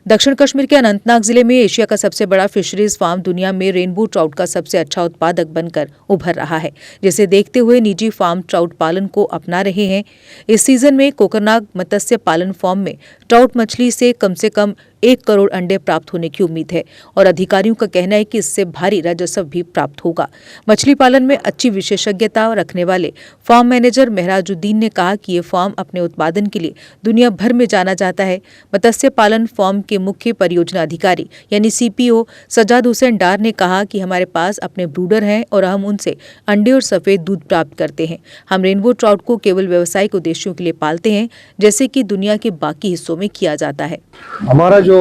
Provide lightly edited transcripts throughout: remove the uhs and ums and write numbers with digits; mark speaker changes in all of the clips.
Speaker 1: दक्षिण कश्मीर के अनंतनाग जिले में एशिया का सबसे बड़ा फिशरीज फार्म दुनिया में रेनबो ट्राउट का सबसे अच्छा उत्पादक बनकर उभर रहा है, जिसे देखते हुए निजी फार्म ट्राउट पालन को अपना रहे हैं। इस सीजन में कोकरनाग मत्स्य पालन फार्म में ट्राउट मछली से कम 1 करोड़ अंडे प्राप्त होने की उम्मीद है और अधिकारियों का कहना है कि इससे भारी राजस्व भी प्राप्त होगा। मछली पालन में अच्छी विशेषज्ञता रखने वाले फार्म मैनेजर महराजुद्दीन ने कहा कि ये फार्म अपने उत्पादन के लिए दुनिया भर में जाना जाता है। मत्स्य पालन फार्म के मुख्य परियोजना अधिकारी यानी सीपीओ सजाद हुसैन डार ने कहा कि हमारे पास अपने ब्रूडर हैं और हम उनसे अंडे और सफेद दूध प्राप्त करते हैं। हम रेनबो ट्राउट को केवल व्यावसायिक उद्देश्यों के लिए पालते हैं, जैसे कि दुनिया के बाकी हिस्सों में किया जाता है।
Speaker 2: हमारा जो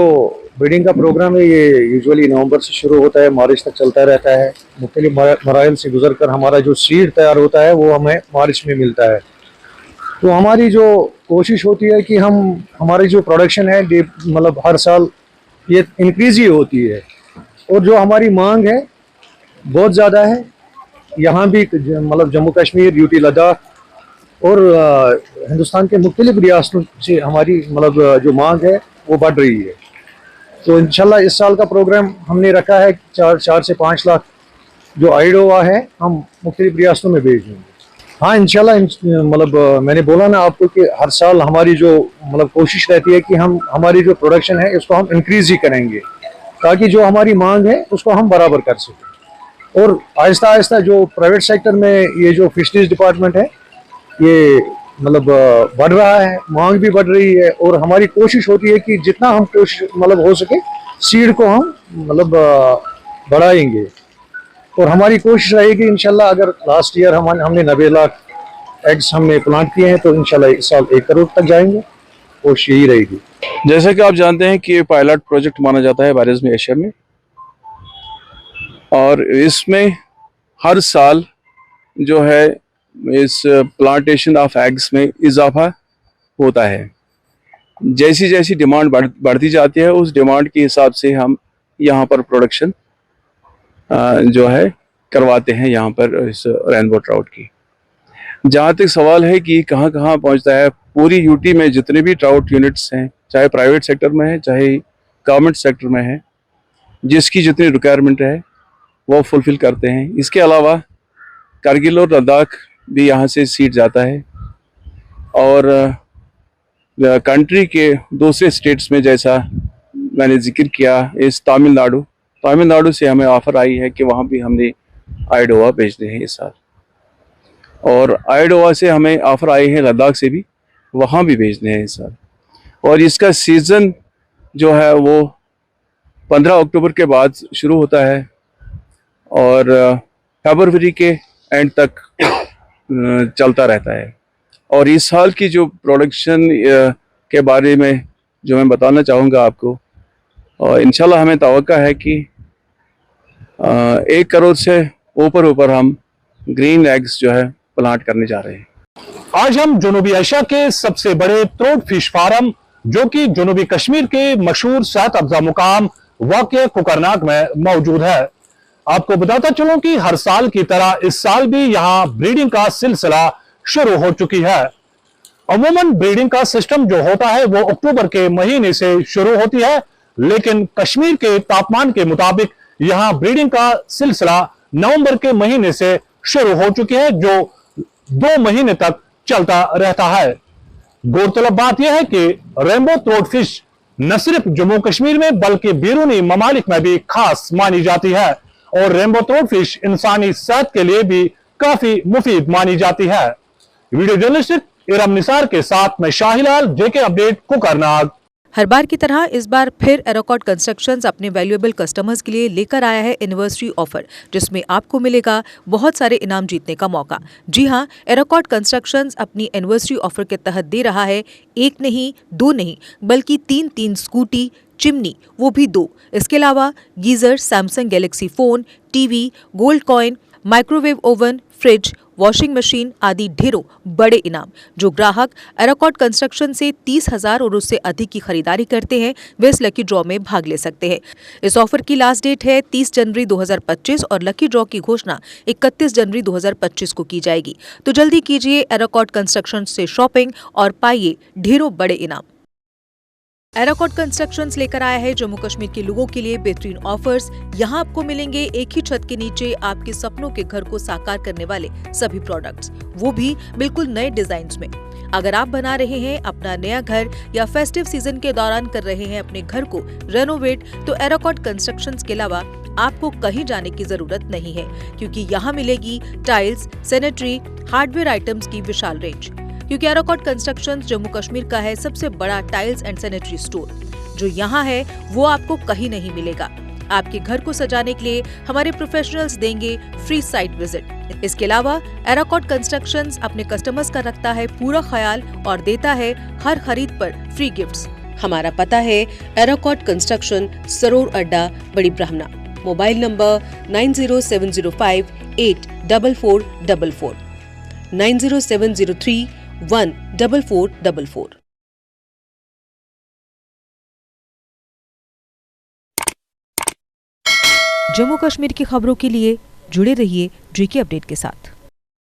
Speaker 2: ब्रीडिंग का प्रोग्राम है ये यूजुअली नवंबर से शुरू होता है, मार्च तक चलता रहता है। मुख्तलिफ मराइल से गुजरकर हमारा जो सीड तैयार होता है वो हमें मार्च में मिलता है। तो हमारी जो कोशिश होती है कि हमारी जो प्रोडक्शन है मतलब हर साल ये इंक्रीज ही होती है और जो हमारी मांग है बहुत ज़्यादा है। यहाँ भी मतलब जम्मू कश्मीर, यूटी, लद्दाख और हिंदुस्तान के मुख्तलिफ रियासतों से हमारी मतलब जो मांग है वो बढ़ रही है। तो इंशाल्लाह इस साल का प्रोग्राम हमने रखा है 4 से 5 लाख जो आइडोवा है हम मुख्तलिफ रियासतों में भेज देंगे। हाँ इंशाल्लाह मतलब मैंने बोला ना आपको कि हर साल हमारी जो मतलब कोशिश रहती है कि हमारी जो प्रोडक्शन है इसको हम इंक्रीज ही करेंगे ताकि जो हमारी मांग है उसको हम बराबर कर सकें। और आहिस्ता आहिस्ता जो प्राइवेट सेक्टर में ये जो फिशरीज डिपार्टमेंट है ये मतलब बढ़ रहा है, मांग भी बढ़ रही है और हमारी कोशिश होती है कि जितना हम कोशिश मतलब हो सके सीड को हम मतलब बढ़ाएंगे और हमारी कोशिश रहेगी इंशाल्लाह। अगर लास्ट ईयर हमने 90 लाख एग्स हमने प्लांट किए हैं तो इंशाल्लाह इस साल 1 करोड़ तक जाएंगे, कोशिश यही रहेगी।
Speaker 3: जैसे कि आप जानते हैं कि ये पायलट प्रोजेक्ट माना जाता है बारिज़ एशिया में और इसमें हर साल जो है इस प्लांटेशन ऑफ एग्स में इजाफा होता है। जैसी जैसी डिमांड बढ़ती जाती है उस डिमांड के हिसाब से हम यहाँ पर प्रोडक्शन जो है करवाते हैं यहाँ पर इस रेनबो ट्राउट की। जहाँ तक सवाल है कि कहाँ कहाँ पहुँचता है, पूरी यूटी में जितने भी ट्राउट यूनिट्स हैं, चाहे प्राइवेट सेक्टर में है चाहे गवर्नमेंट सेक्टर में है, जिसकी जितनी रिक्वायरमेंट है वो फुलफ़िल करते हैं। इसके अलावा कारगिल और लद्दाख भी यहाँ से सीड जाता है और कंट्री के दूसरे स्टेट्स में जैसा मैंने जिक्र किया इस तमिलनाडु से हमें ऑफ़र आई है कि वहाँ भी हमने आइडोवा भेजने हैं इस साल और आइडोवा से हमें ऑफ़र आई है लद्दाख से भी, वहाँ भी भेजने हैं इस साल। और इसका सीज़न जो है वो 15 अक्टूबर के बाद शुरू होता है और फरवरी के एंड तक चलता रहता है। और इस साल की जो प्रोडक्शन के बारे में जो मैं बताना चाहूँगा आपको, और इंशाल्लाह हमें तवक्का है कि 1 करोड़ से ऊपर हम ग्रीन एग्स जो है प्लांट करने जा रहे हैं।
Speaker 4: आज हम जनूबी एशिया के सबसे बड़े ट्राउट फिश फार्म जो कि जनूबी कश्मीर के मशहूर सेहत अफजा मुकाम वाक़ कोकरनाग में मौजूद है। आपको बताता चलूं कि हर साल की तरह इस साल भी यहां ब्रीडिंग का सिलसिला शुरू हो चुकी है। अमूमन ब्रीडिंग का सिस्टम जो होता है वो अक्टूबर के महीने से शुरू होती है, लेकिन कश्मीर के तापमान के मुताबिक यहां ब्रीडिंग का सिलसिला नवंबर के महीने से शुरू हो चुकी है, जो 2 महीने तक चलता रहता है। गौरतलब बात यह है कि रेनबो ट्राउट फिश न सिर्फ जम्मू कश्मीर में बल्कि बैरूनी ममालिक में भी खास मानी जाती है और रेनबो ट्राउट फिश इंसानी सेहत के लिए भी काफी मुफीद मानी जाती है। वीडियो जर्नलिस्ट इरम निसार के साथ मैं शाहिलाल, जेके अपडेट, कोकरनाग।
Speaker 1: हर बार की तरह इस बार फिर एरोकॉट कंस्ट्रक्शंस अपने वैल्यूएबल कस्टमर्स के लिए लेकर आया है एनिवर्सरी ऑफर, जिसमें आपको मिलेगा बहुत सारे इनाम जीतने का मौका। जी हां, एरोकॉट कंस्ट्रक्शंस अपनी एनिवर्सरी ऑफर के तहत दे रहा है 1 नहीं 2 नहीं बल्कि 3 स्कूटी, चिमनी, वो भी 2। इसके अलावा geyser, Samsung Galaxy phone, TV, gold coin, microwave oven, fridge, washing machine आदि ढेरों बड़े इनाम। जो ग्राहक एरोकॉट कंस्ट्रक्शन से 30,000 और उससे अधिक की खरीदारी करते हैं वे इस लकी ड्रॉ में भाग ले सकते हैं। इस ऑफर की लास्ट डेट है 30 जनवरी 2025 और लकी ड्रॉ की घोषणा 31 जनवरी 2025 को की जाएगी। तो जल्दी कीजिए एरोकॉट कंस्ट्रक्शन से शॉपिंग और पाइए ढेरों बड़े इनाम। एराकॉट कंस्ट्रक्शंस लेकर आया है जम्मू कश्मीर के लोगों के लिए बेहतरीन ऑफर्स। यहाँ आपको मिलेंगे एक ही छत के नीचे आपके सपनों के घर को साकार करने वाले सभी प्रोडक्ट्स, वो भी बिल्कुल नए डिजाइन्स में। अगर आप बना रहे हैं अपना नया घर या फेस्टिव सीजन के दौरान कर रहे हैं अपने घर को रेनोवेट, तो एराकॉट कंस्ट्रक्शंस के अलावा आपको कहीं जाने की जरूरत नहीं है, क्योंकि यहाँ मिलेगी टाइल्स, सैनिटरी, हार्डवेयर आइटम्स की विशाल रेंज। क्योंकि एराकॉट कंस्ट्रक्शंस जम्मू कश्मीर का है सबसे बड़ा टाइल्स एंड सैनिटरी स्टोर। जो यहाँ है वो आपको कहीं नहीं मिलेगा। आपके घर को सजाने के लिए हमारे प्रोफेशनल्स देंगे फ्री साइट विजिट। इसके अलावा एराकॉट कंस्ट्रक्शंस अपने कस्टमर्स का रखता है पूरा ख्याल और देता है हर खरीद पर फ्री गिफ्ट्स। हमारा पता है एराकॉट कंस्ट्रक्शन, सरोर अड्डा, बड़ी ब्राह्मणा। Mobile number 9070584444, 9070314444। जम्मू कश्मीर की खबरों के लिए जुड़े रहिए JK अपडेट के साथ।